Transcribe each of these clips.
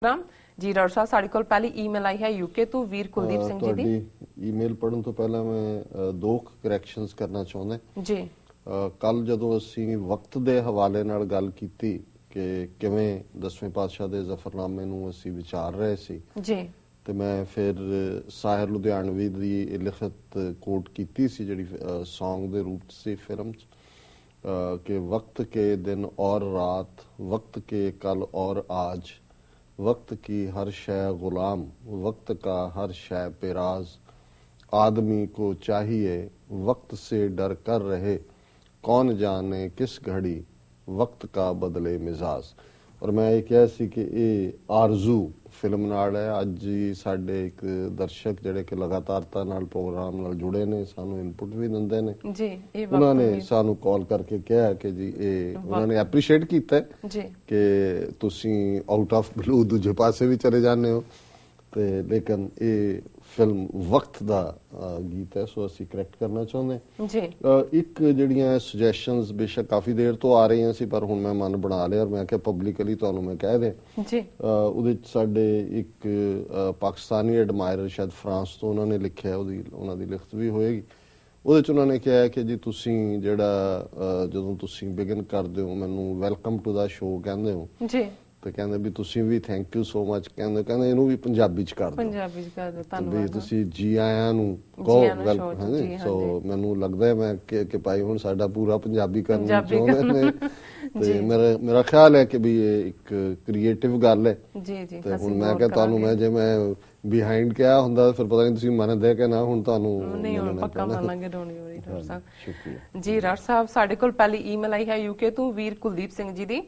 जी doctor साहब साढ़े कोल पहली ईमेल आई है यूके तो वीर कुलदीप सिंह जी दी ईमेल पढ़न तो पहला मैं दो करैक्शनस करना चाਹੁੰਦਾ जी ਕੱਲ ਜਦੋਂ ਅਸੀਂ ਵਕਤ ਦੇ ਹਵਾਲੇ ਨਾਲ ਗੱਲ ਕੀਤੀ ਕਿ ਕਿਵੇਂ 10ਵੇਂ ਪਾਤਸ਼ਾਹ ਦੇ ਜ਼ਫਰਨਾਮੇ ਨੂੰ ਅਸੀਂ ਵਿਚਾਰ ਰਹੇ ਸੀ जी ਤੇ ਮੈਂ ਫਿਰ ਸਾਹਿਰ ਲੁਧਿਆਣਵੀ ਦੀ ਲਿਖਤ ਕੋਟ ਕੀਤੀ ਸੀ ਜਿਹੜੀ Song ਦੇ ਰੂਪ ਚ ਸੀ ਫਿਲਮ ਚ कि वक्त के दिन और रात वक्त के कल और आज वक्त की हर शय गुलाम वक्त का हर शय पेराज आदमी को चाहिए वक्त से डर कर रहे कौन जाने किस घड़ी वक्त का बदले मिजाज। और मैं ये कहा सी कि ये आरजू फिल्म नाल है अज ही साडे एक दर्शक जिहड़े कि लगातारता नाल प्रोग्राम नाल जुड़े ने सानू इनपुट भी दिंदे ने जी उन्होंने सानू कॉल करके कहा कि जी ये उन्होंने एप्रीशिएट किया जी कि तुसी आउट ऑफ ब्लू दूजे पासे भी चले जाने हो ते लेकिन ये फिल्म वक्त दा गीत है सो असी करैक्ट करना चाहते जी एक जड़ियां सुजैशंस बेशक काफी देर तो आ रही सी पर हुण मैं मन बना लिया और मैं क्या पब्लिकली तुहानू मैं कह दे जी ਉਹਦੇ ਚ ਸਾਡੇ ਇੱਕ ਪਾਕਿਸਤਾਨੀ ਐਡਮਾਇਰਰ ਸ਼ਾਇਦ ਫਰਾਂਸ ਤੋਂ ਉਹਨਾਂ ਨੇ ਲਿਖਿਆ ਉਹਨਾਂ ਦੀ ਲਿਖਤ ਵੀ ਹੋਏਗੀ ਉਹਦੇ ਚ ਉਹਨਾਂ ਨੇ ਕਿਹਾ ਕਿ ਜੀ ਤੁਸੀਂ ਜਿਹੜਾ ਜਦੋਂ ਤੁਸੀਂ ਬਿਗਨ ਕਰਦੇ ਹੋ ਮੈਨੂੰ ਵੈਲਕਮ ਟੂ ਦਾ ਸ਼ੋਅ ਕਹਿੰਦੇ ਹੋ ਜੀ ਤੇ ਕਹਿੰਦੇ ਵੀ ਤੁਸੀਂ ਵੀ ਥੈਂਕ ਯੂ ਸੋ ਮਚ ਕਹਿੰਦੇ ਇਹਨੂੰ ਵੀ ਪੰਜਾਬੀ ਚ ਕਰ ਦਿਓ ਪੰਜਾਬੀ ਚ ਕਰ ਦਿਓ ਧੰਨਵਾਦ ਵੀ ਤੁਸੀਂ ਜੀ ਆਇਆਂ ਨੂੰ ਕਹੋ ਵੈਲਕਮ ਸੋ ਮੈਨੂੰ ਲੱਗਦਾ ਮੈਂ ਕਿ ਭਾਈ ਹੁਣ ਸਾਡਾ ਪੂਰਾ ਪੰਜਾਬੀ ਕਰਨ ਚਾਹੁੰਦੇ ਨੇ ਤੇ ਮੇਰਾ ਖਿਆਲ ਹੈ ਕਿ ਵੀ ਇਹ ਇੱਕ ਕ੍ਰੀਏਟਿਵ ਗੱਲ ਹੈ ਜੀ ਜੀ ਤੇ ਹੁਣ ਮੈਂ ਕਿਹਾ ਤੁਹਾਨੂੰ ਮੈਂ ਜੇ ਮੈਂ ਬਿਹਾਈਂਡ ਕਿਹਾ ਹੁੰਦਾ ਫਿਰ ਪਤਾ ਨਹੀਂ ਤੁਸੀਂ ਮੰਨਦੇ ਕਿ ਨਾ ਹੁਣ ਤੁਹਾਨੂੰ ਨਹੀਂ ਹੁਣ ਪੱਕਾ ਮੰਨਾਂਗੇ ਡੋਂਟ ਵਰੀ ਡਾਕਟਰ ਸਾਹਿਬ ਸ਼ੁਕਰੀਆ ਜੀ ਡਾਕਟਰ ਸਾਹਿਬ ਸਾਡੇ ਕੋਲ ਪਹਿਲੀ ਈਮੇਲ ਆਈ ਹੈ ਯੂਕੇ ਤੋਂ ਵੀਰ ਕੁਲਦੀਪ ਸਿੰਘ ਜੀ ਦੀ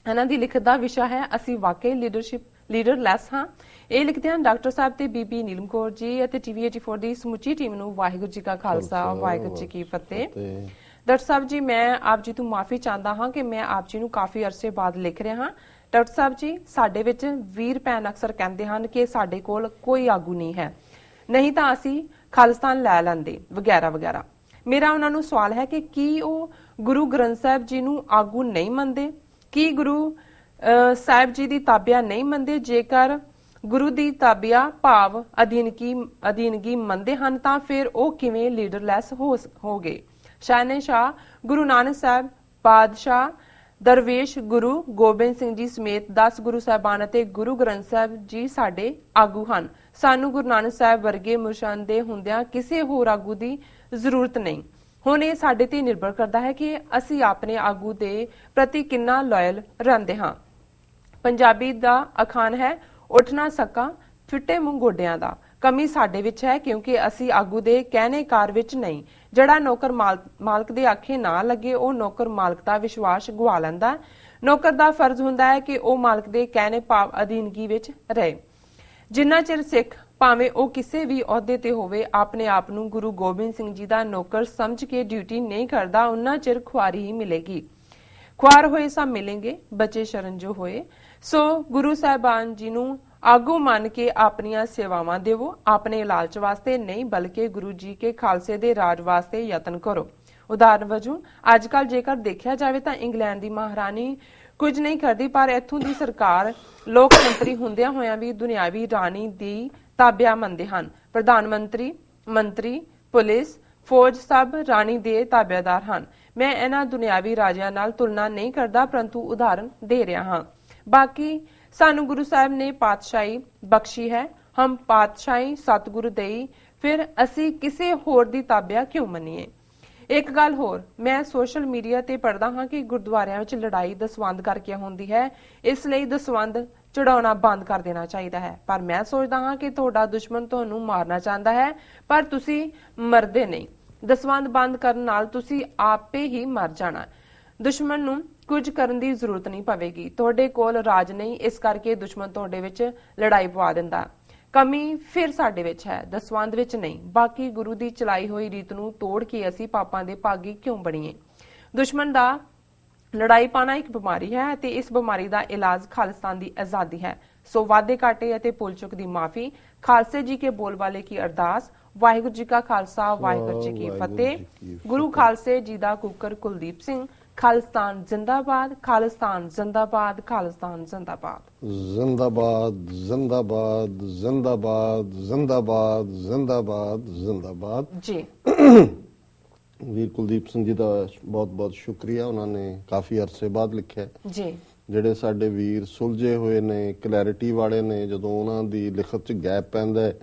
ਇਹਨਾਂ ਦੀ ਲਿਖਤ ਦਾ ਵਿਸ਼ਾ ਹੈ ਅਸੀਂ ਵਾਕਈ ਲੀਡਰਲੈਸ ਹਾਂ। ਇਹ ਲਿਖਦੇ ਹਨ ਡਾਕਟਰ ਸਾਹਿਬ ਤੇ ਬੀਬੀ ਨੀਲਮ ਕੌਰ ਜੀ ਅਤੇ ਟੀਵੀ 84 ਦੀ ਸਮੁੱਚੀ ਟੀਮ ਨੂੰ ਵਾਹਿਗੁਰੂ ਜੀ ਕਾ ਖਾਲਸਾ ਵਾਹਿਗੁਰੂ ਜੀ ਕੀ ਫਤਿਹ। ਡਾਕਟਰ ਸਾਹਿਬ ਜੀ ਮੈਂ ਆਪ ਜੀ ਤੋਂ ਮਾਫੀ ਚਾਹੁੰਦਾ ਹਾਂ ਕਿ ਮੈਂ ਆਪ ਜੀ ਨੂੰ ਕਾਫੀ ਅਰਸੇ ਬਾਅਦ ਲਿਖ ਰਿਹਾ ਹਾਂ। ਡਾਕਟਰ ਸਾਹਿਬ ਜੀ ਸਾਡੇ ਵਿੱਚ ਵੀਰ ਭੈਣ ਅਕਸਰ ਕਹਿੰਦੇ ਹਨ ਕਿ ਸਾਡੇ ਕੋਲ ਕੋਈ ਆਗੂ ਨਹੀਂ ਹੈ ਨਹੀਂ ਤਾਂ ਅਸੀਂ ਖਾਲਿਸਤਾਨ ਲੈ ਲੈਂਦੇ ਵਗੈਰਾ ਵਗੈਰਾ। ਮੇਰਾ ਉਹਨਾਂ ਨੂੰ ਸਵਾਲ ਹੈ ਕਿ ਕੀ ਉਹ ਗੁਰੂ ਗ੍ਰੰਥ ਸਾਹਿਬ ਜੀ ਨੂੰ ਆਗੂ ਨਹੀਂ ਮੰਨਦੇ ਕੀ ਗੁਰੂ ਸਾਹਿਬ ਜੀ ਦੀ ਤਾਬਿਆ ਨਹੀਂ ਮੰਨਦੇ ਜੇਕਰ ਗੁਰੂ ਦੀ ਤਾਬਿਆ ਭਾਵ ਅਧੀਨਗੀ ਮੰਨਦੇ ਹਨ ਤਾਂ ਫਿਰ ਉਹ ਕਿਵੇਂ ਲੀਡਰਲੈਸ ਹੋ ਗਏ। ਸ਼ਾਹ ਗੁਰੂ ਨਾਨਕ ਸਾਹਿਬ ਬਾਦਸ਼ਾਹ ਦਰਵੇਸ਼ ਗੁਰੂ ਗੋਬਿੰਦ ਸਿੰਘ ਜੀ ਸਮੇਤ 10 ਗੁਰੂ ਸਾਹਿਬਾਨ ਅਤੇ ਗੁਰੂ ਗ੍ਰੰਥ ਸਾਹਿਬ ਜੀ ਸਾਡੇ ਆਗੂ ਹਨ। ਸਾਨੂੰ ਗੁਰੂ ਨਾਨਕ ਸਾਹਿਬ ਵਰਗੇ ਮੁਰਸ਼ਦ ਦੇ ਹੁੰਦਿਆਂ ਕਿਸੇ ਹੋਰ ਆਗੂ ਦੀ ਜ਼ਰੂਰਤ ਨਹੀਂ। ਹੁਣ ਇਹ ਸਾਡੇ ਤੇ ਨਿਰਭਰ ਕਰਦਾ ਹੈ ਕਿ ਅਸੀਂ ਆਪਣੇ ਆਗੂ ਦੇ ਪ੍ਰਤੀ ਕਿੰਨਾ ਲਾਇਲ ਰਹਿੰਦੇ ਹਾਂ। ਪੰਜਾਬੀ ਦਾ ਅਖਾਣ ਹੈ ਉੱਠ ਨਾ ਸਕਾਂ ਫਿੱਟੇ ਮੂੰਹ ਗੋਡਿਆਂ ਦਾ। ਕਮੀ ਸਾਡੇ ਵਿੱਚ ਹੈ ਕਿਉਂਕਿ ਅਸੀਂ ਆਗੂ ਦੇ ਕਹਿਣੇ ਕਾਰ ਵਿੱਚ ਨਹੀਂ। ਜਿਹੜਾ ਨੌਕਰ ਮਾਲਕ ਦੇ ਆਖੇ ਨਾ ਲੱਗੇ ਉਹ ਨੌਕਰ ਮਾਲਕ ਦਾ ਵਿਸ਼ਵਾਸ ਗਵਾ ਲੈਂਦਾ। ਨੌਕਰ ਦਾ ਫਰਜ਼ ਹੁੰਦਾ ਹੈ ਕਿ ਉਹ ਮਾਲਕ ਦੇ ਕਹਿਣੇ ਭਾਵ ਅਧੀਨਗੀ ਵਿੱਚ ਰਹੇ। ਜਿੰਨਾ ਚਿਰ ਸਿੱਖ ਭਾਵੇਂ ਉਹ ਕਿਸੇ ਵੀ ਅਹੁਦੇ ਤੇ ਹੋਵੇ ਆਪਣੇ ਆਪ ਨੂੰ ਗੁਰੂ ਗੋਬਿੰਦ ਸਿੰਘ ਜੀ ਦਾ ਨੌਕਰ ਸਮਝ ਕੇ ਡਿਊਟੀ ਨਹੀਂ ਕਰਦਾ ਉਹਨਾਂ ਚਿਰ ਖੁਆਰੀ ਹੀ ਮਿਲੇਗੀ। ਖੁਆਰ ਹੋਏ ਸਭ ਮਿਲेंगे ਬਚੇ ਸ਼ਰਨ ਜੋ ਹੋਏ। ਸੋ ਗੁਰੂ ਸਾਹਿਬਾਨ ਜੀ ਨੂੰ ਆਗੂ ਮੰਨ ਕੇ ਆਪਣੀਆਂ ਸੇਵਾਵਾਂ ਦੇਵੋ। ਆਪਣੇ ਲਾਲਚ ਵਾਸਤੇ ਨਹੀਂ ਬਲਕਿ ਗੁਰੂ ਜੀ ਕੇ ਖਾਲਸੇ ਦੇ ਰਾਜ ਵਾਸਤੇ ਯਤਨ ਕਰੋ। ਉਦਾਹਰਨ ਵਜੋਂ ਅੱਜ ਕੱਲ ਜੇਕਰ ਦੇਖਿਆ ਜਾਵੇ ਤਾਂ ਇੰਗਲੈਂਡ ਦੀ ਮਹਾਰਾਣੀ ਕੁਝ ਨਹੀਂ ਕਰਦੀ ਪਰ ਇੱਥੋਂ ਦੀ ਸਰਕਾਰ ਲੋਕ ਮੰਤਰੀ ਹੁੰਦਿਆਂ ਹੋਇਆਂ ਵੀ ਦੁਨਿਆਵੀ ਰਾਣੀ ਦੀ ਤਾਬਿਆ ਮੰਨਦੇ ਹਨ। ਪ੍ਰਧਾਨ ਮੰਤਰੀ ਪੁਲਿਸ ਫੌਜ ਸਭ ਰਾਣੀ ਦੇ ਤਾਬੇਦਾਰ ਹਨ। ਮੈਂ ਇਹਨਾਂ ਦੁਨਿਆਵੀ ਰਾਜਿਆਂ ਨਾਲ ਤੁਲਨਾ ਨਹੀਂ ਕਰਦਾ ਪਰੰਤੂ ਉਦਾਹਰਨ ਦੇ ਰਿਹਾ ਹਾਂ। ਬਾਕੀ ਸਾਨੂੰ ਗੁਰੂ ਸਾਹਿਬ ਨੇ ਪਾਤਸ਼ਾਹੀ ਬਖਸ਼ੀ ਹੈ ਹਮ ਪਾਤਸ਼ਾਹੀ ਸਤਿਗੁਰੂ ਦੇਈ ਫਿਰ ਅਸੀਂ ਕਿਸੇ ਹੋਰ ਦੀ ਤਾਬਿਆ ਕਿਉਂ ਮੰਨੀਏ। ਇੱਕ ਗੱਲ ਹੋਰ ਮੈਂ ਸੋਸ਼ਲ ਮੀਡੀਆ ਤੇ ਪੜ੍ਹਦਾ ਹਾਂ ਕਿ ਗੁਰਦੁਆਰਿਆਂ ਵਿੱਚ ਲੜਾਈ ਦਸਵੰਧ ਕਰਕੇ ਹੁੰਦੀ ਹੈ ਇਸ ਲਈ ਦਸਵੰਧ ਚੜਾਉਣਾ ਬੰਦ ਕਰ ਦੇਣਾ ਚਾਹੀਦਾ ਹੈ। ਪਰ ਮੈਂ ਸੋਚਦਾ ਹਾਂ ਕਿ ਤੁਹਾਡਾ ਦੁਸ਼ਮਣ ਤੁਹਾਨੂੰ ਮਾਰਨਾ ਚਾਹੁੰਦਾ ਹੈ ਪਰ ਤੁਸੀਂ ਮਰਦੇ ਨਹੀਂ। ਦਸਵੰਧ ਬੰਦ ਕਰਨ ਨਾਲ ਤੁਸੀਂ ਆਪੇ ਹੀ ਮਰ ਜਾਣਾ। ਦੁਸ਼ਮਣ ਨੂੰ ਕੁਝ ਕਰਨ ਦੀ ਜ਼ਰੂਰਤ ਨਹੀਂ ਪਵੇਗੀ। ਤੁਹਾਡੇ ਕੋਲ ਰਾਜ ਨਹੀਂ ਇਸ ਕਰਕੇ ਦੁਸ਼ਮਣ ਤੁਹਾਡੇ ਵਿੱਚ ਲੜਾਈ ਪਵਾ ਦਿੰਦਾ। ਕਮੀ ਫਿਰ ਸਾਡੇ ਵਿੱਚ ਹੈ ਦਸਵੰਧ ਵਿੱਚ ਨਹੀਂ। ਬਾਕੀ ਗੁਰੂ ਦੀ ਚਲਾਈ ਹੋਈ ਰੀਤ ਨੂੰ ਤੋੜ ਕੇ ਅਸੀਂ ਪਾਪਾਂ ਦੇ ਭਾਗੀ ਕਿਉਂ ਬਣੀਏ। ਦੁਸ਼ਮਣ ਦਾ ਲੜਾਈ ਪਾਣਾ ਇੱਕ ਬਿਮਾਰੀ ਹੈ ਅਤੇ ਇਸ ਬਿਮਾਰੀ ਦਾ ਇਲਾਜ ਖਾਲਿਸਤਾਨ ਦੀ ਆਜ਼ਾਦੀ ਹੈ। ਸੋ ਵਾਦੇ ਘਾਟੇ ਅਤੇ ਭੁੱਲ ਚੁੱਕ ਦੀ ਮਾਫੀ। ਖਾਲਸੇ ਜੀ ਕੇ ਬੋਲ ਵਾਲੇ ਕੀ ਅਰਦਾਸ। ਵਾਹਿਗੁਰੂ ਜੀ ਕਾ ਖਾਲਸਾ ਵਾਹਿਗੁਰੂ ਜੀ ਕੀ ਫਤਿਹ। ਗੁਰੂ ਖਾਲਸੇ ਜੀ ਦਾ ਕੁੱਕਰ ਕੁਲਦੀਪ ਸਿੰਘ ਖਾਲਿਸਤਾਨ ਜ਼ਿੰਦਾਬਾਦ, ਖਾਲਿਸਤਾਨ ਜ਼ਿੰਦਾਬਾਦ, ਖਾਲਿਸਤਾਨ ਜ਼ਿੰਦਾਬਾਦ। ਜ਼ਿੰਦਾਬਾਦ ਜ਼ਿੰਦਾਬਾਦ ਜ਼ਿੰਦਾਬਾਦ ਜ਼ਿੰਦਾਬਾਦ ਜ਼ਿੰਦਾਬਾਦ ਜ਼ਿੰਦਾਬਾਦ ਜੀ। ਵੀਰ ਕੁਲਦੀਪ ਸਿੰਘ ਜੀ ਦਾ ਬਹੁਤ ਬਹੁਤ ਸ਼ੁਕਰੀਆ, ਉਹਨਾਂ ਨੇ ਕਾਫੀ ਅਰਸੇ ਬਾਅਦ ਲਿਖਿਆ ਜੀ। ਜਿਹੜੇ ਸਾਡੇ ਵੀਰ ਸੁਲਝੇ ਹੋਏ ਨੇ, ਕਲੈਰਿਟੀ ਵਾਲੇ ਨੇ, ਜਦੋਂ ਉਹਨਾਂ ਦੀ ਲਿਖਤ 'ਚ ਗੈਪ ਪੈਂਦਾ ਹੈ,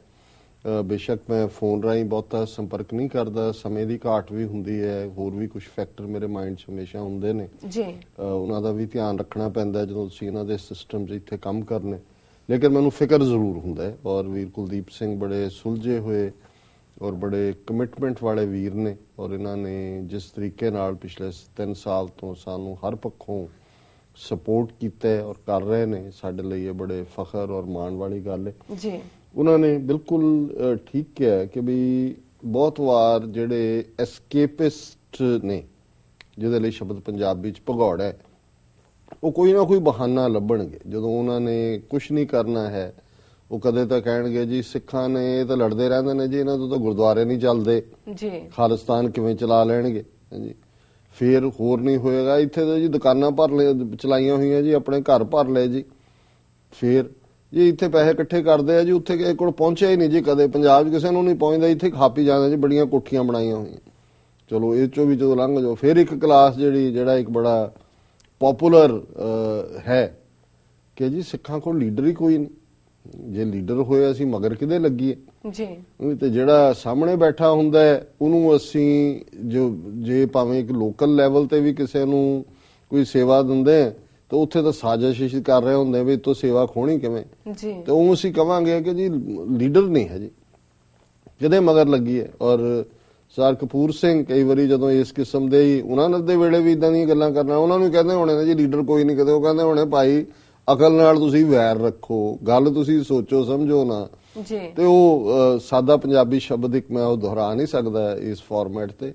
ਬੇਸ਼ੱਕ ਮੈਂ ਫੋਨ ਰਾਹੀਂ ਬਹੁਤਾ ਸੰਪਰਕ ਨਹੀਂ ਕਰਦਾ, ਸਮੇਂ ਦੀ ਘਾਟ ਵੀ ਹੁੰਦੀ ਹੈ, ਹੋਰ ਵੀ ਕੁਝ ਫੈਕਟਰ ਮੇਰੇ ਮਾਈਂਡ 'ਚ ਹਮੇਸ਼ਾ ਹੁੰਦੇ ਨੇ ਜੀ, ਉਹਨਾਂ ਦਾ ਵੀ ਧਿਆਨ ਰੱਖਣਾ ਪੈਂਦਾ ਜਦੋਂ ਤੁਸੀਂ ਇਹਨਾਂ ਦੇ ਸਿਸਟਮ 'ਚ ਇੱਥੇ ਕੰਮ ਕਰਨੇ, ਲੇਕਿਨ ਮੈਨੂੰ ਫਿਕਰ ਜ਼ਰੂਰ ਹੁੰਦਾ ਹੈ। ਔਰ ਵੀਰ ਕੁਲਦੀਪ ਸਿੰਘ ਬੜੇ ਸੁਲਝੇ ਹੋਏ ਔਰ ਬੜੇ ਕਮਿਟਮੈਂਟ ਵਾਲੇ ਵੀਰ ਨੇ, ਔਰ ਇਹਨਾਂ ਨੇ ਜਿਸ ਤਰੀਕੇ ਨਾਲ ਪਿਛਲੇ 3 ਸਾਲ ਤੋਂ ਸਾਨੂੰ ਹਰ ਪੱਖੋਂ ਸਪੋਰਟ ਕੀਤਾ ਹੈ ਔਰ ਕਰ ਰਹੇ ਨੇ, ਸਾਡੇ ਲਈ ਇਹ ਬੜੇ ਫਖਰ ਔਰ ਮਾਣ ਵਾਲੀ ਗੱਲ ਹੈ ਜੀ। ਉਹਨਾਂ ਨੇ ਬਿਲਕੁਲ ਠੀਕ ਕਿਹਾ ਕਿ ਵੀ ਬਹੁਤ ਵਾਰ ਜਿਹੜੇ ਐਸਕੇਪਿਸਟ ਨੇ, ਜਿਹਦੇ ਲਈ ਸ਼ਬਦ ਪੰਜਾਬੀ 'ਚ ਭਗੌੜਾ ਹੈ, ਉਹ ਕੋਈ ਨਾ ਕੋਈ ਬਹਾਨਾ ਲੱਭਣਗੇ। ਜਦੋਂ ਉਹਨਾਂ ਨੇ ਕੁਝ ਨਹੀਂ ਕਰਨਾ ਹੈ, ਉਹ ਕਦੇ ਤਾਂ ਕਹਿਣਗੇ ਜੀ ਸਿੱਖਾਂ ਨੇ ਇਹ ਤਾਂ ਲੜਦੇ ਰਹਿੰਦੇ ਨੇ ਜੀ, ਇਹਨਾਂ ਤੋਂ ਤਾਂ ਗੁਰਦੁਆਰੇ ਨਹੀਂ ਚੱਲਦੇ ਜੀ, ਖਾਲਿਸਤਾਨ ਕਿਵੇਂ ਚਲਾ ਲੈਣਗੇ ਜੀ। ਫਿਰ ਹੋਰ ਨਹੀਂ ਹੋਏਗਾ, ਇੱਥੇ ਤਾਂ ਜੀ ਦੁਕਾਨਾਂ ਚਲਾਈਆਂ ਹੋਈਆਂ ਜੀ, ਆਪਣੇ ਘਰ ਭਰ ਲਏ ਜੀ। ਫਿਰ ਜੀ ਇੱਥੇ ਪੈਸੇ ਇਕੱਠੇ ਕਰਦੇ ਆ ਜੀ, ਉੱਥੇ ਕਿਸੇ ਕੋਲ ਪਹੁੰਚਿਆ ਹੀ ਨਹੀਂ ਜੀ ਕਦੇ, ਪੰਜਾਬ 'ਚ ਕਿਸੇ ਨੂੰ ਨਹੀਂ ਪਹੁੰਚਦਾ, ਇੱਥੇ ਖਾਪੀ ਜਾਂਦਾ ਜੀ, ਬੜੀਆਂ ਕੋਠੀਆਂ ਬਣਾਈਆਂ ਹੋਈਆਂ। ਚਲੋ ਇਹ 'ਚੋਂ ਵੀ ਜਦੋਂ ਲੰਘ ਜਾਓ, ਫਿਰ ਇੱਕ ਕਲਾਸ ਜਿਹੜਾ ਇੱਕ ਬੜਾ ਪਪੂਲਰ ਹੈ ਕਿ ਜੀ ਸਿੱਖਾਂ ਕੋਲ ਲੀਡਰ ਹੀ ਕੋਈ ਨਹੀਂ, ਜੇ ਲੀਡਰ ਹੋਏ ਅਸੀਂ ਮਗਰ ਕਿਹਦੇ ਲੱਗੀਏ ਜੀ। ਤੇ ਜਿਹੜਾ ਸਾਹਮਣੇ ਬੈਠਾ ਹੁੰਦਾ ਹੈ ਉਹਨੂੰ ਅਸੀਂ ਜੇ ਭਾਵੇਂ ਇੱਕ ਲੋਕਲ ਲੈਵਲ ਤੇ ਵੀ ਕਿਸੇ ਨੂੰ ਕੋਈ ਸੇਵਾ ਦਿੰਦੇ ਆ ਤਾਂ ਉੱਥੇ ਤਾਂ ਸਾਜ਼ਿਸ਼ ਕਰ ਰਹੇ ਹੁੰਦੇ ਵੀ ਤੋਂ ਸੇਵਾ ਖੋਣੀ ਕਿਵੇਂ ਜੀ, ਤੇ ਉਹ ਅਸੀਂ ਕਵਾਂਗੇ ਕਿ ਜੀ ਲੀਡਰ ਨਹੀਂ ਹੈ ਜੀ, ਕਿਹਦੇ ਮਗਰ ਲੱਗੀ ਹੈ। ਔਰ ਸਰ ਕਪੂਰ ਸਿੰਘ ਕਈ ਵਾਰੀ ਜਦੋਂ ਇਸ ਕਿਸਮ ਦੇ ਹੀ ਉਹਨਾਂ ਦੇ ਵੇਲੇ ਵੀ ਇਦਾਂ ਦੀਆਂ ਗੱਲਾਂ ਕਰਨਾ, ਉਹਨਾਂ ਨੂੰ ਕਹਿੰਦੇ ਹੋਣੇ ਨੇ ਜੀ ਲੀਡਰ ਕੋਈ ਨਹੀਂ, ਕਦੇ ਉਹ ਕਹਿੰਦੇ ਹੋਣੇ ਭਾਈ ਅਕਲ ਨਾਲ ਤੁਸੀਂ ਵੈਰ ਰੱਖੋ, ਗੱਲ ਤੁਸੀਂ ਸੋਚੋ ਸਮਝੋ ਨਾ ਜੀ। ਤੇ ਉਹ ਸਾਦਾ ਪੰਜਾਬੀ ਸ਼ਬਦ ਇੱਕ ਮੈਂ ਉਹ ਦੁਹਰਾ ਨਹੀਂ ਸਕਦਾ ਇਸ ਫਾਰਮੈਟ ਤੇ,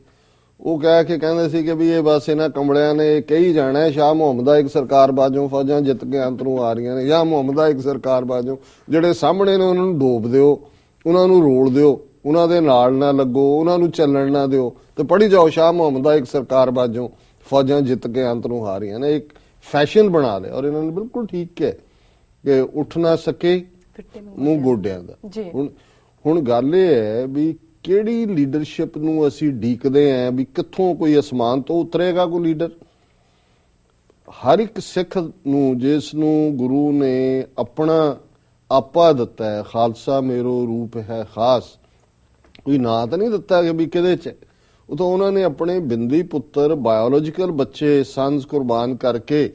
ਉਹ ਕਹਿ ਕੇ ਕਹਿੰਦੇ ਸੀ ਕਿ ਵੀ ਇਹ ਬਸ ਇਹਨਾਂ ਕੰਬਲਿਆਂ ਨੇ ਕਹੀ ਜਾਣਾ ਸ਼ਾਹ ਮੁਹੰਮਦ ਦਾ ਇੱਕ ਸਰਕਾਰ ਬਾਜੋਂ ਫੌਜਾਂ ਜਿੱਤ ਕੇ ਅੰਦਰੋਂ ਆ ਰਹੀਆਂ ਨੇ, ਜਾਂ ਮੁਹੰਮਦ ਦਾ ਇੱਕ ਸਰਕਾਰ ਬਾਜੋਂ, ਜਿਹੜੇ ਸਾਹਮਣੇ ਨੇ ਉਹਨਾਂ ਨੂੰ ਡੋਬ ਦਿਓ, ਉਹਨਾਂ ਨੂੰ ਰੋਲ ਦਿਓ, ਉਹਨਾਂ ਦੇ ਨਾਲ ਨਾ ਲੱਗੋ, ਉਹਨਾਂ ਨੂੰ ਚੱਲਣ ਨਾ ਦਿਓ, ਤੇ ਪੜ੍ਹੀ ਜਾਓ ਸ਼ਾਹ ਮੁਹੰਮਦ ਦਾ ਇੱਕ ਸਰਕਾਰ ਬਾਜੋਂ ਫੌਜਾਂ ਜਿੱਤ ਕੇ ਅੰਦਰੋਂ ਆ ਰਹੀਆਂ ਨੇ। ਇੱਕ ਫੈਸ਼ਨ ਬਣਾ ਲਿਆ ਔਰ ਇਹਨਾਂ ਨੇ ਬਿਲਕੁਲ ਠੀਕ ਹੈ ਕਿ ਉੱਠ ਨਾ ਸਕੇ ਮੂੰਹ ਗੋਡਿਆਂ ਦਾ। ਹੁਣ ਗੱਲ ਇਹ ਹੈ ਵੀ ਕਿਹੜੀ ਲੀਡਰਸ਼ਿਪ ਨੂੰ ਅਸੀਂ ਡੀਕਦੇ ਆਂ ਵੀ ਕਿੱਥੋਂ ਕੋਈ ਅਸਮਾਨ ਤੋਂ ਉਤਰੇਗਾ ਕੋਈ ਲੀਡਰ। ਹਰ ਇੱਕ ਸਿੱਖ ਨੂੰ ਜਿਸ ਨੂੰ ਗੁਰੂ ਨੇ ਆਪਣਾ ਆਪਾ ਦਿੱਤਾ ਹੈ, ਖਾਲਸਾ ਮੇਰੋ ਰੂਪ ਹੈ ਖਾਸ, ਕੋਈ ਨਾਂ ਤਾਂ ਨਹੀਂ ਦਿੱਤਾ ਕਿ ਵੀ ਕਿਹਦੇ ਚ, ਉਹ ਤਾਂ ਉਹਨਾਂ ਨੇ ਆਪਣੇ ਬਿੰਦੀ ਪੁੱਤਰ ਬਾਇਓਲੋਜੀਕਲ ਬੱਚੇ ਸੰਸ ਕੁਰਬਾਨ ਕਰਕੇ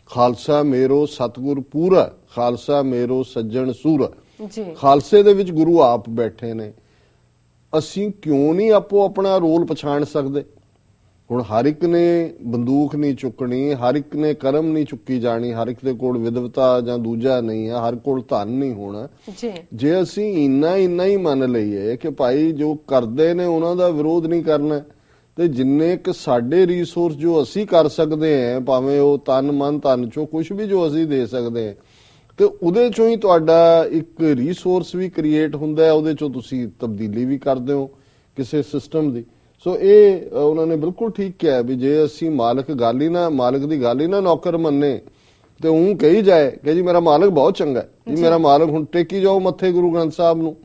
ਖਾਲਸਾ ਮੇਰੋ ਸਤਿਗੁਰ ਪੂਰਾ, ਖਾਲਸਾ ਮੇਰੋ ਸੱਜਣ ਸੂਰਾ, ਖਾਲਸੇ ਦੇ ਵਿੱਚ ਗੁਰੂ ਆਪ ਬੈਠੇ ਨੇ। ਅਸੀਂ ਕਿਉਂ ਨਹੀਂ ਆਪੋ ਆਪਣਾ ਰੋਲ ਪਛਾਣ ਸਕਦੇ? ਹੁਣ ਹਰ ਇੱਕ ਨੇ ਬੰਦੂਕ ਨਹੀਂ ਚੁੱਕਣੀ, ਹਰ ਇੱਕ ਨੇ ਕਰਮ ਨਹੀਂ ਚੁੱਕੀ ਜਾਣੀ, ਹਰ ਇੱਕ ਦੇ ਕੋਲ ਵਿਦਵਤਾ ਜਾਂ ਦੂਜਾ ਨਹੀਂ ਹੈ, ਹਰ ਕੋਲ ਧਨ ਨਹੀਂ ਹੋਣਾ। ਜੇ ਅਸੀਂ ਇੰਨਾ ਹੀ ਮੰਨ ਲਈਏ ਕਿ ਭਾਈ ਜੋ ਕਰਦੇ ਨੇ ਉਹਨਾਂ ਦਾ ਵਿਰੋਧ ਨਹੀਂ ਕਰਨਾ, ਤੇ ਜਿੰਨੇ ਕਿ ਸਾਡੇ ਰਿਸੋਰਸ ਜੋ ਅਸੀਂ ਕਰ ਸਕਦੇ ਹਾਂ, ਭਾਵੇਂ ਉਹ ਤਨ ਮਨ ਧਨ ਚੋਂ ਕੁਝ ਵੀ ਜੋ ਅਸੀਂ ਦੇ ਸਕਦੇ ਹਾਂ, ਤੇ ਉਹਦੇ ਚੋਂ ਹੀ ਤੁਹਾਡਾ ਇੱਕ ਰਿਸੋਰਸ ਵੀ ਕ੍ਰੀਏਟ ਹੁੰਦਾ ਹੈ, ਉਹਦੇ ਚੋਂ ਤੁਸੀਂ ਤਬਦੀਲੀ ਵੀ ਕਰਦੇ ਹੋ ਕਿਸੇ ਸਿਸਟਮ ਦੀ। ਸੋ ਇਹ ਉਹਨਾਂ ਨੇ ਬਿਲਕੁਲ ਠੀਕ ਕਿਹਾ ਵੀ ਜੇ ਅਸੀਂ ਮਾਲਕ ਦੀ ਗੱਲ ਹੀ ਨਾ ਨੌਕਰ ਮੰਨੇ ਤੇ ਉਹ ਕਹੀ ਜਾਏ ਕਿ ਜੀ ਮੇਰਾ ਮਾਲਕ ਬਹੁਤ ਚੰਗਾ ਹੈ ਜੀ, ਮੇਰਾ ਮਾਲਕ, ਹੁਣ ਟੇਕੀ ਜਾਓ ਮੱਥੇ ਗੁਰੂ ਗ੍ਰੰਥ ਸਾਹਿਬ ਨੂੰ,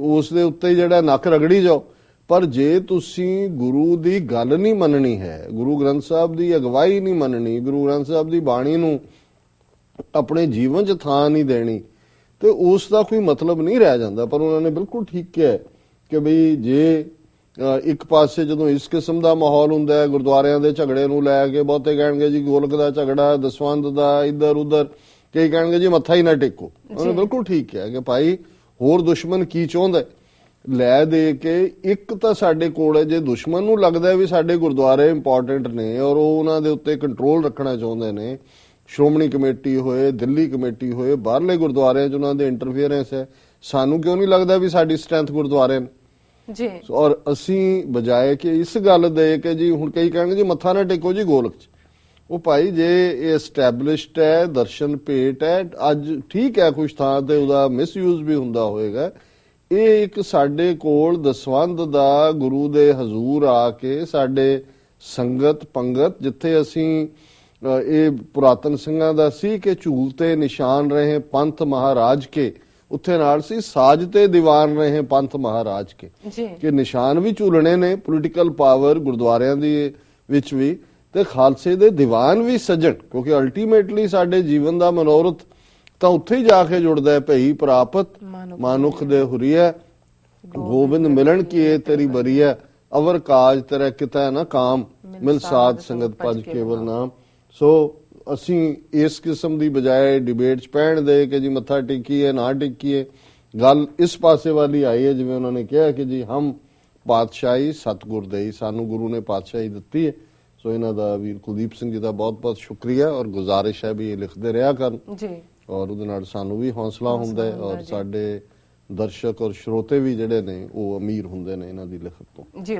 ਉਸ ਦੇ ਉੱਤੇ ਜਿਹੜਾ ਨੱਕ ਰਗੜੀ ਜਾਓ। ਪਰ ਜੇ ਤੁਸੀਂ ਗੁਰੂ ਦੀ ਗੱਲ ਨਹੀਂ ਮੰਨਣੀ ਹੈ, ਗੁਰੂ ਗ੍ਰੰਥ ਸਾਹਿਬ ਦੀ ਅਗਵਾਈ ਨਹੀਂ ਮੰਨਣੀ, ਗੁਰੂ ਗ੍ਰੰਥ ਸਾਹਿਬ ਦੀ ਬਾਣੀ ਨੂੰ ਆਪਣੇ ਜੀਵਨ 'ਚ ਥਾਂ ਨਹੀਂ ਦੇਣੀ, ਤੇ ਉਸ ਦਾ ਕੋਈ ਮਤਲਬ ਨਹੀਂ ਰਹਿ ਜਾਂਦਾ। ਪਰ ਉਹਨਾਂ ਨੇ ਬਿਲਕੁਲ ਠੀਕ ਕਿਹਾ ਕਿ ਬਈ ਜੇ ਇੱਕ ਪਾਸੇ ਜਦੋਂ ਇਸ ਕਿਸਮ ਦਾ ਮਾਹੌਲ ਹੁੰਦਾ ਹੈ, ਗੁਰਦੁਆਰਿਆਂ ਦੇ ਝਗੜੇ ਨੂੰ ਲੈ ਕੇ ਬਹੁਤੇ ਕਹਿਣਗੇ ਜੀ ਗੋਲਕ ਦਾ ਝਗੜਾ, ਦਸਵੰਧ ਦਾ, ਇੱਧਰ ਉੱਧਰ, ਕਈ ਕਹਿਣਗੇ ਜੀ ਮੱਥਾ ਹੀ ਨਾ ਟੇਕੋ। ਉਹਨੇ ਬਿਲਕੁਲ ਠੀਕ ਕਿਹਾ ਕਿ ਭਾਈ ਹੋਰ ਦੁਸ਼ਮਣ ਕੀ ਚਾਹੁੰਦਾ ਲੈ ਦੇ ਕੇ, ਇੱਕ ਤਾਂ ਸਾਡੇ ਕੋਲ ਹੈ ਜੇ ਦੁਸ਼ਮਣ ਨੂੰ ਲੱਗਦਾ ਵੀ ਸਾਡੇ ਗੁਰਦੁਆਰੇ ਇੰਪੋਰਟੈਂਟ ਨੇ ਔਰ ਉਹ ਉਹਨਾਂ ਦੇ ਉੱਤੇ ਕੰਟਰੋਲ ਰੱਖਣਾ ਚਾਹੁੰਦੇ ਨੇ, ਸ਼੍ਰੋਮਣੀ ਕਮੇਟੀ ਹੋਏ, ਦਿੱਲੀ ਕਮੇਟੀ ਹੋਏ, ਬਾਹਰਲੇ ਗੁਰਦੁਆਰਿਆਂ 'ਚ ਉਹਨਾਂ ਦੇ ਇੰਟਰਫੀਅਰੈਂਸ ਹੈ, ਸਾਨੂੰ ਕਿਉਂ ਨਹੀਂ ਲੱਗਦਾ ਵੀ ਸਾਡੀ ਸਟਰੈਂਥ ਗੁਰਦੁਆਰੇ ਨੇ ਜੀ। ਔਰ ਅਸੀਂ ਬਜਾਏ ਕਿ ਇਸ ਗੱਲ ਦੇ ਕਿ ਜੀ ਹੁਣ ਕਈ ਕਹਿਣਗੇ ਜੀ ਮੱਥਾ ਨਾ ਟੇਕੋ ਜੀ ਗੋਲਕ 'ਚ, ਉਹ ਭਾਈ ਜੇ ਇਹ ਐਸਟੈਬਲਿਸ਼ਡ ਹੈ, ਦਰਸ਼ਨ ਭੇਟ ਹੈ, ਅੱਜ ਠੀਕ ਹੈ ਕੁਝ ਥਾਂ ਤੇ ਉਹਦਾ ਮਿਸਯੂਜ਼ ਵੀ ਹੁੰਦਾ ਹੋਏਗਾ, ਇਹ ਇੱਕ ਸਾਡੇ ਕੋਲ ਦਸਵੰਧ ਦਾ ਗੁਰੂ ਦੇ ਹਜ਼ੂਰ ਆ ਕੇ ਸਾਡੇ ਸੰਗਤ ਪੰਗਤ, ਜਿੱਥੇ ਅਸੀਂ ਇਹ ਪੁਰਾਤਨ ਸਿੰਘਾਂ ਦਾ ਸੀ ਕਿ ਝੂਲ ਤੇ ਨਿਸ਼ਾਨ ਰਹੇ ਪੰਥ ਮਹਾਰਾਜ ਕੇ, ਉੱਥੇ ਨਾਲ ਸੀ ਸਾਜ ਤੇ ਦੀਵਾਨ ਰਹੇ ਪੰਥ ਮਹਾਰਾਜ ਕੇ, ਜੀ ਕਿ ਨਿਸ਼ਾਨ ਵੀ ਝੂਲਣੇ ਨੇ, ਪੋਲੀਟੀਕਲ ਪਾਵਰ ਗੁਰਦੁਆਰਿਆਂ ਦੀ ਵਿੱਚ ਵੀ, ਤੇ ਖਾਲਸੇ ਦੇ ਦੀਵਾਨ ਵੀ ਸਜਣ, ਕਿਉਂਕਿ ਅਲਟੀਮੇਟਲੀ ਸਾਡੇ ਜੀਵਨ ਦਾ ਮਨੋਰਥ ਤਾਂ ਉੱਥੇ ਹੀ ਜਾ ਕੇ ਜੁੜਦਾ ਹੈ, ਭਈ ਪ੍ਰਾਪਤ ਮਾਨੁਖ ਦੇ ਹੁਰੀਐ, ਗੋਬਿੰਦ ਮਿਲਣ ਕੀਏ ਤੇਰੀ ਬਰੀਐ, ਅਵਰ ਕਾਜ ਤੇਰਾ ਕਿਤਾ ਨਾ ਕਾਮ, ਮਿਲ ਸਾਧ ਸੰਗਤ ਭਜ ਕੇਵਲ ਨਾਮ। ਸੋ ਅਸੀਂ ਇਸ ਕਿਸਮ ਦੀ ਬਜਾਏ ਡਿਬੇਟ 'ਚ ਪੈਣ ਦੇ ਕਿ ਜੀ ਮੱਥਾ ਟੇਕੀਏ ਨਾ ਟੇਕੀਏ, ਗੱਲ ਇਸ ਪਾਸੇ ਵਾਲੀ ਆਈ ਹੈ ਜਿਵੇਂ ਉਹਨਾਂ ਨੇ ਕਿਹਾ ਕਿ ਜੀ ਹਮ ਪਾਤਸ਼ਾਹੀ ਸਤਿਗੁਰ ਦੇਈ, ਸਾਨੂੰ ਗੁਰੂ ਨੇ ਪਾਤਸ਼ਾਹੀ ਦਿੱਤੀ ਹੈ। ਸੋ ਇਹਨਾਂ ਦਾ ਵੀਰ ਕੁਲਦੀਪ ਸਿੰਘ ਜੀ ਦਾ ਬਹੁਤ ਬਹੁਤ ਸ਼ੁਕਰੀਆ, ਔਰ ਗੁਜ਼ਾਰਿਸ਼ ਹੈ ਵੀ ਇਹ ਲਿਖਦੇ ਰਿਹਾ ਕਰਨ ਜੀ, ਔਰ ਉਹਦੇ ਨਾਲ ਸਾਨੂੰ ਵੀ ਹੌਸਲਾ ਹੁੰਦਾ ਹੈ, ਔਰ ਸਾਡੇ ਦਰਸ਼ਕ ਔਰ ਸਰੋਤੇ ਵੀ ਜਿਹੜੇ ਨੇ ਉਹ ਅਮੀਰ ਹੁੰਦੇ ਨੇ ਇਹਨਾਂ ਦੀ ਲਿਖਤ ਤੋਂ। ਜੀ।